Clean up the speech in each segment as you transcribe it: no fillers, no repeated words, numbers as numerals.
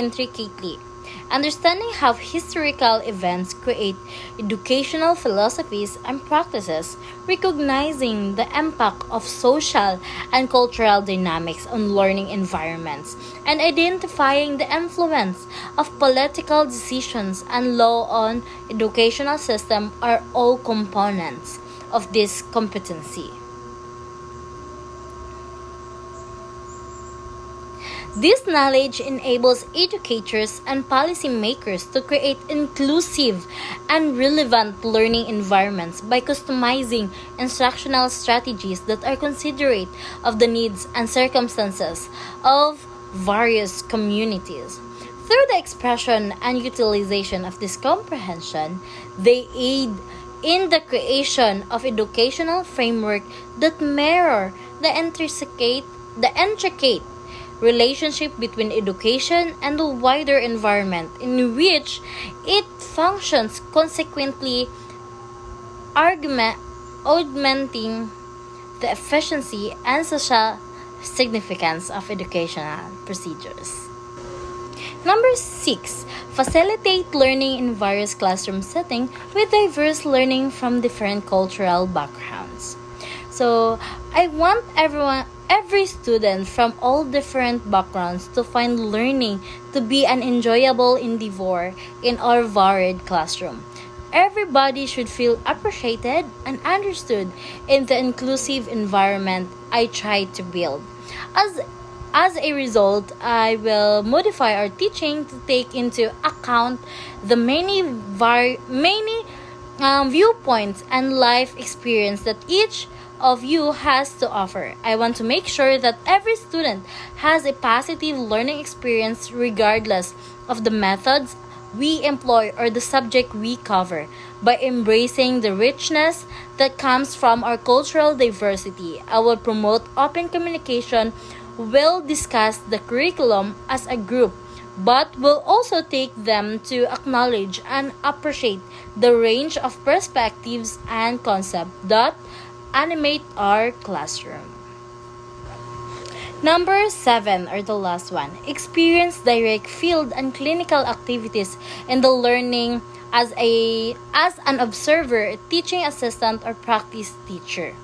intricately. Understanding how historical events create educational philosophies and practices, recognizing the impact of social and cultural dynamics on learning environments, and identifying the influence of political decisions and law on educational system are all components of this competency. This knowledge enables educators and policymakers to create inclusive and relevant learning environments by customizing instructional strategies that are considerate of the needs and circumstances of various communities. Through the expression and utilization of this comprehension, they aid in the creation of educational framework that mirror the intricate relationship between education and the wider environment in which it functions, consequently augmenting the efficiency and social significance of educational procedures. Number 6. Facilitate learning in various classroom settings with diverse learning from different cultural backgrounds. So, I want every student from all different backgrounds to find learning to be an enjoyable endeavor in our varied classroom. Everybody should feel appreciated and understood in the inclusive environment I try to build. As as a result, I will modify our teaching to take into account the many viewpoints and life experience that each of you has to offer. I want to make sure that every student has a positive learning experience regardless of the methods we employ or the subject we cover. By embracing the richness that comes from our cultural diversity, I will promote open communication, will discuss the curriculum as a group, but will also take them to acknowledge and appreciate the range of perspectives and concepts that animate our classroom. Number 7, or the last one, experience direct field and clinical activities in the learning as an observer, teaching assistant, or practice teacher.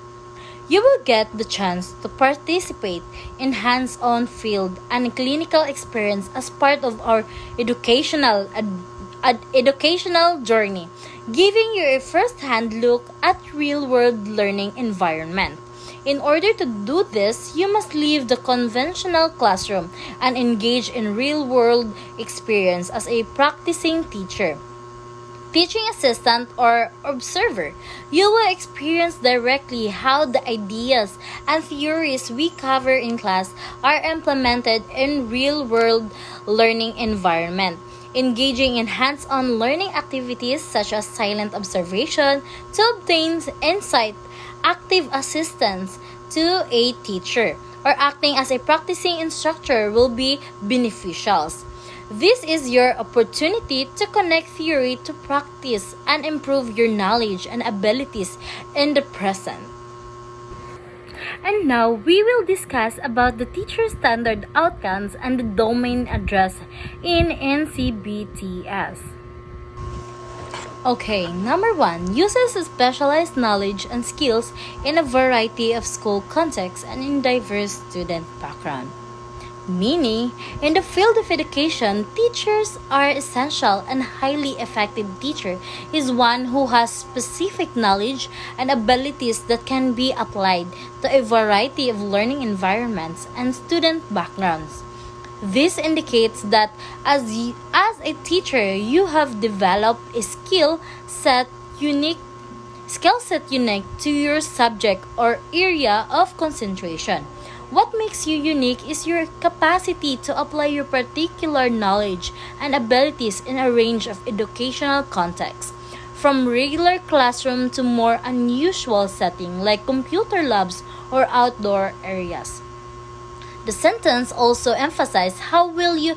You will get the chance to participate in hands-on field and clinical experience as part of our educational journey, giving you a first-hand look at real-world learning environment. In order to do this, you must leave the conventional classroom and engage in real-world experience as a practicing teacher, teaching assistant, or observer. You will experience directly how the ideas and theories we cover in class are implemented in real-world learning environment, engaging in hands-on learning activities such as silent observation to obtain insight, active assistance to a teacher, or acting as a practicing instructor will be beneficial. This is your opportunity to connect theory to practice and improve your knowledge and abilities in the present. And now we will discuss about the teacher standard outcomes and the domain address in NCBTS. Okay, number 1, uses specialized knowledge and skills in a variety of school contexts and in diverse student background. Meaning, in the field of education, teachers are essential, and highly effective teacher is one who has specific knowledge and abilities that can be applied to a variety of learning environments and student backgrounds. This indicates that as a teacher, you have developed a skill set unique to your subject or area of concentration. What makes you unique is your capacity to apply your particular knowledge and abilities in a range of educational contexts, from regular classroom to more unusual setting like computer labs or outdoor areas. The sentence also emphasizes how will you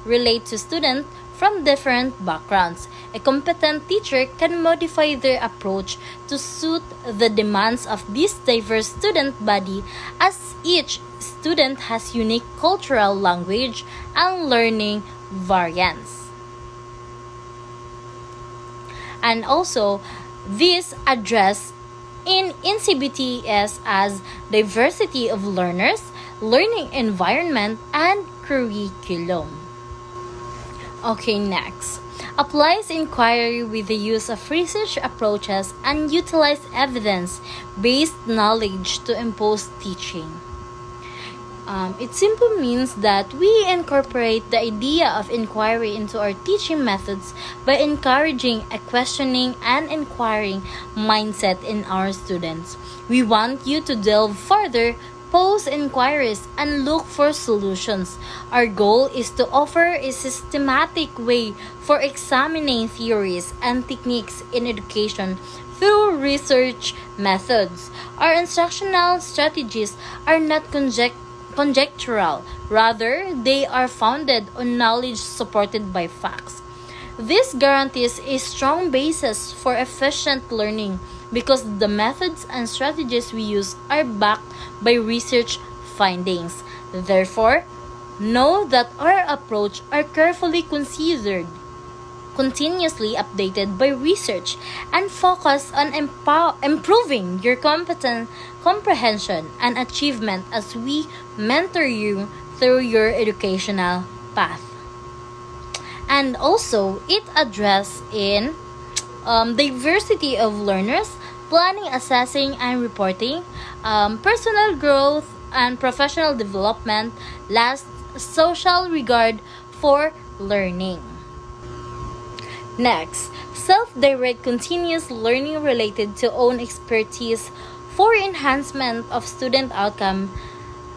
relate to students from different backgrounds. A competent teacher can modify their approach to suit the demands of this diverse student body as each student has unique cultural language and learning variance. And also, this address in NCBTS as diversity of learners, learning environment, and curriculum. Okay, next. Applies inquiry with the use of research approaches and utilize evidence-based knowledge to impose teaching. It simply means that we incorporate the idea of inquiry into our teaching methods by encouraging a questioning and inquiring mindset in our students. We want you to delve further, pose inquiries, and look for solutions. Our goal is to offer a systematic way for examining theories and techniques in education through research methods. Our instructional strategies are not conjectural, rather, they are founded on knowledge supported by facts. This guarantees a strong basis for efficient learning because the methods and strategies we use are backed by research findings. Therefore, know that our approach are carefully considered, continuously updated by research, and focus on improving your comprehension and achievement as we mentor you through your educational path. And also, it addresses in diversity of learners, planning, assessing, and reporting, personal growth and professional development, last, social regard for learning. Next, self-direct continuous learning related to own expertise for enhancement of student outcome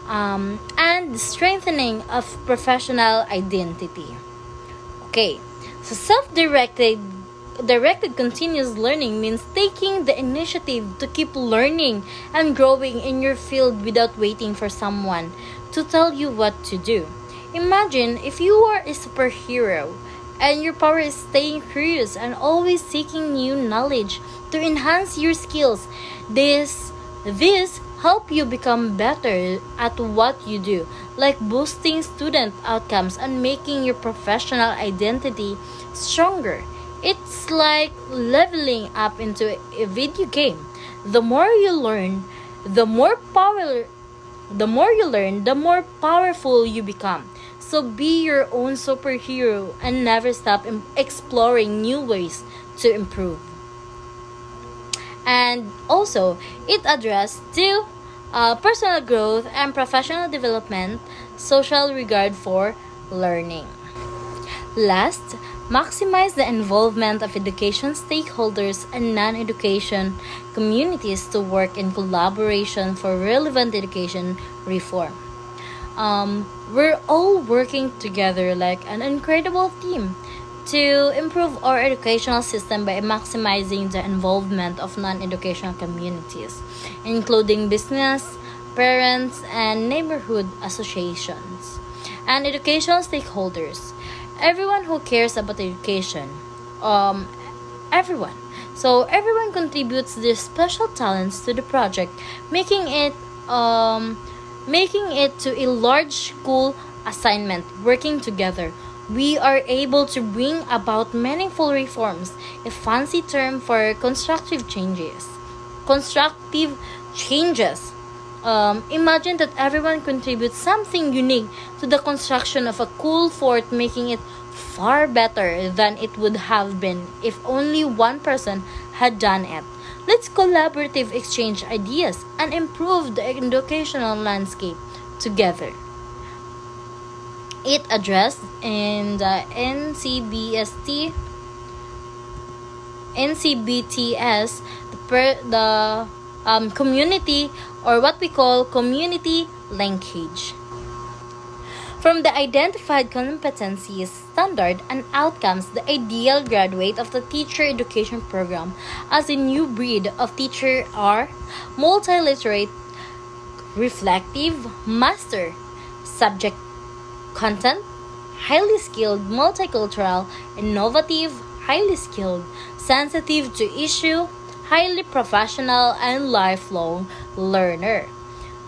and strengthening of professional identity. Okay, so directed continuous learning means taking the initiative to keep learning and growing in your field without waiting for someone to tell you what to do. Imagine if you are a superhero and your power is staying curious and always seeking new knowledge to enhance your skills. This help you become better at what you do, like boosting student outcomes and making your professional identity stronger. It's like leveling up into a video game. The more you learn, the more powerful you become. So be your own superhero and never stop exploring new ways to improve. And also, it addresses to personal growth and professional development, social regard for learning. Last, maximize the involvement of education stakeholders and non-education communities to work in collaboration for relevant education reform. We're all working together like an incredible team to improve our educational system by maximizing the involvement of non-educational communities, including business, parents, and neighborhood associations, and educational stakeholders. Everyone who cares about education, everyone. So everyone contributes their special talents to the project, making it to a large school assignment. Working together, we are able to bring about meaningful reforms, a fancy term for constructive changes. Imagine that everyone contributes something unique to the construction of a cool fort, making it far better than it would have been if only one person had done it. Let's collaboratively exchange ideas and improve the educational landscape together. It addressed in the NCBTS, the community, or what we call community linkage. From the identified competencies, standard, and outcomes, the ideal graduate of the teacher education program as a new breed of teacher are multiliterate, reflective, master, subject content, highly skilled, multicultural, innovative, highly skilled, sensitive to issue, highly professional, and lifelong learner.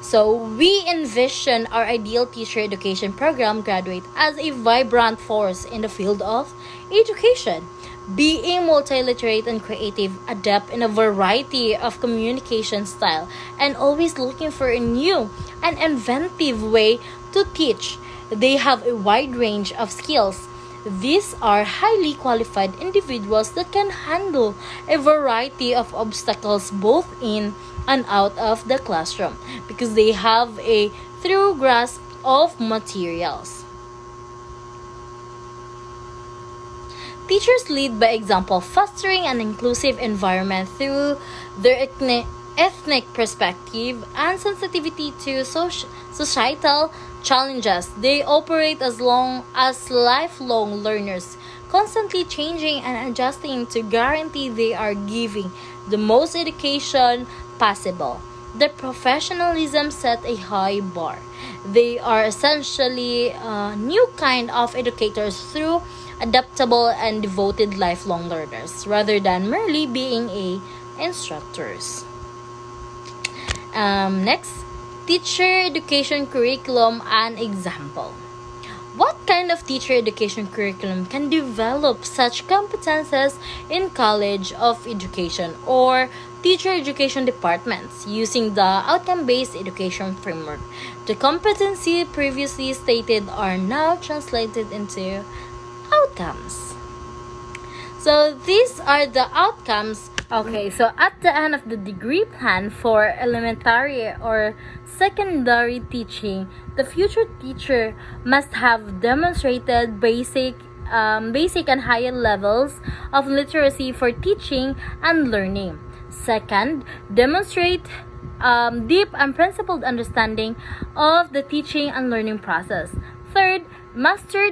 So we envision our ideal teacher education program graduate as a vibrant force in the field of education, being multiliterate and creative, adept in a variety of communication style, and always looking for a new and inventive way to teach. They have a wide range of skills. These are highly qualified individuals that can handle a variety of obstacles both in and out of the classroom because they have a thorough grasp of materials. Teachers lead by example, fostering an inclusive environment through their ethnic perspective and sensitivity to societal challenges. They operate as lifelong learners, constantly changing and adjusting to guarantee they are giving the most education possible. Their professionalism set a high bar. They are essentially a new kind of educators through adaptable and devoted lifelong learners rather than merely being instructors. Next, teacher education curriculum and example. What kind of teacher education curriculum can develop such competences in College of Education or teacher education departments using the outcome-based education framework? The competency previously stated are now translated into outcomes. So these are the outcomes. Okay, so at the end of the degree plan for elementary or secondary teaching, the future teacher must have demonstrated basic and higher levels of literacy for teaching and learning. Second, demonstrate deep and principled understanding of the teaching and learning process. Third, mastered